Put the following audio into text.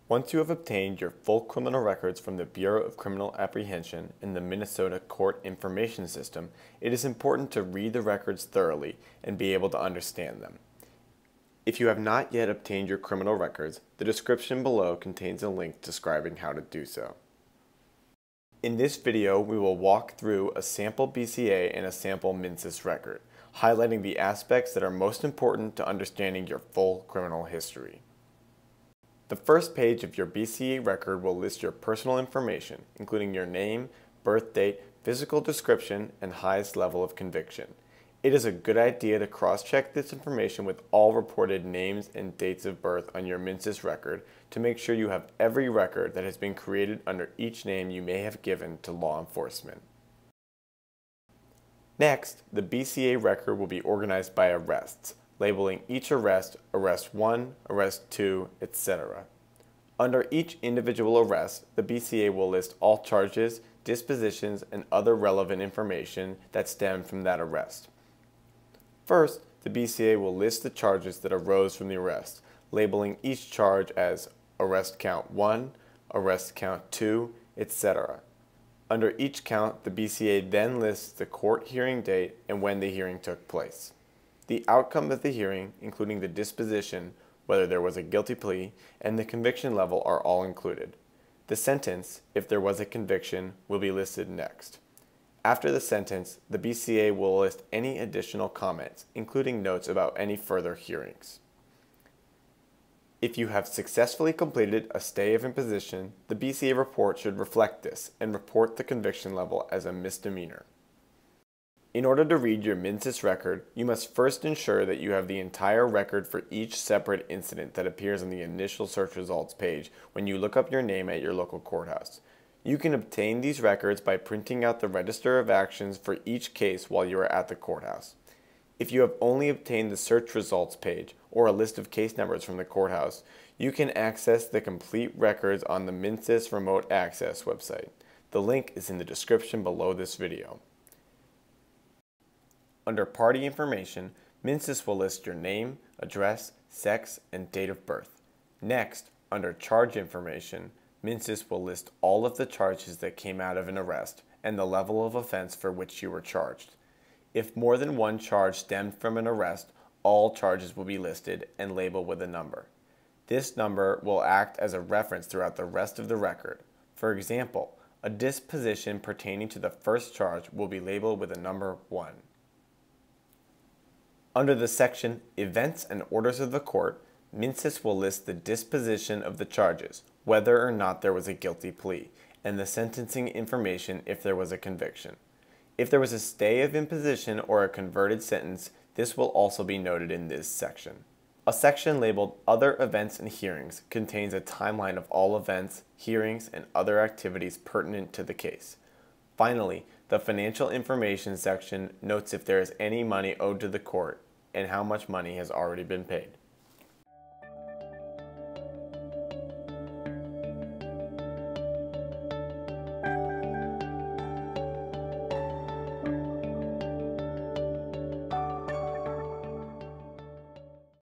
Once you have obtained your full criminal records from the Bureau of Criminal Apprehension and the Minnesota Court Information System, it is important to read the records thoroughly and be able to understand them. If you have not yet obtained your criminal records, the description below contains a link describing how to do so. In this video, we will walk through a sample BCA and a sample MNCIS record, highlighting the aspects that are most important to understanding your full criminal history. The first page of your BCA record will list your personal information, including your name, birth date, physical description, and highest level of conviction. It is a good idea to cross-check this information with all reported names and dates of birth on your MNCIS record to make sure you have every record that has been created under each name you may have given to law enforcement. Next, the BCA record will be organized by arrests, labeling each arrest Arrest 1, Arrest 2, etc. Under each individual arrest, the BCA will list all charges, dispositions, and other relevant information that stem from that arrest. First, the BCA will list the charges that arose from the arrest, labeling each charge as Arrest Count 1, Arrest Count 2, etc. Under each count, the BCA then lists the court hearing date and when the hearing took place. The outcome of the hearing, including the disposition, whether there was a guilty plea, and the conviction level are all included. The sentence, if there was a conviction, will be listed next. After the sentence, the BCA will list any additional comments, including notes about any further hearings. If you have successfully completed a stay of imposition, the BCA report should reflect this and report the conviction level as a misdemeanor. In order to read your MNCIS record, you must first ensure that you have the entire record for each separate incident that appears on the initial search results page when you look up your name at your local courthouse. You can obtain these records by printing out the register of actions for each case while you are at the courthouse. If you have only obtained the search results page or a list of case numbers from the courthouse, you can access the complete records on the MNCIS Remote Access website. The link is in the description below this video. Under Party Information, MNCIS will list your name, address, sex, and date of birth. Next, under Charge Information, MNCIS will list all of the charges that came out of an arrest and the level of offense for which you were charged. If more than one charge stemmed from an arrest, all charges will be listed and labeled with a number. This number will act as a reference throughout the rest of the record. For example, a disposition pertaining to the first charge will be labeled with a number 1. Under the section Events and Orders of the Court, MNCIS will list the disposition of the charges, whether or not there was a guilty plea, and the sentencing information if there was a conviction. If there was a stay of imposition or a converted sentence, this will also be noted in this section. A section labeled Other Events and Hearings contains a timeline of all events, hearings, and other activities pertinent to the case. Finally, the Financial Information section notes if there is any money owed to the court and how much money has already been paid.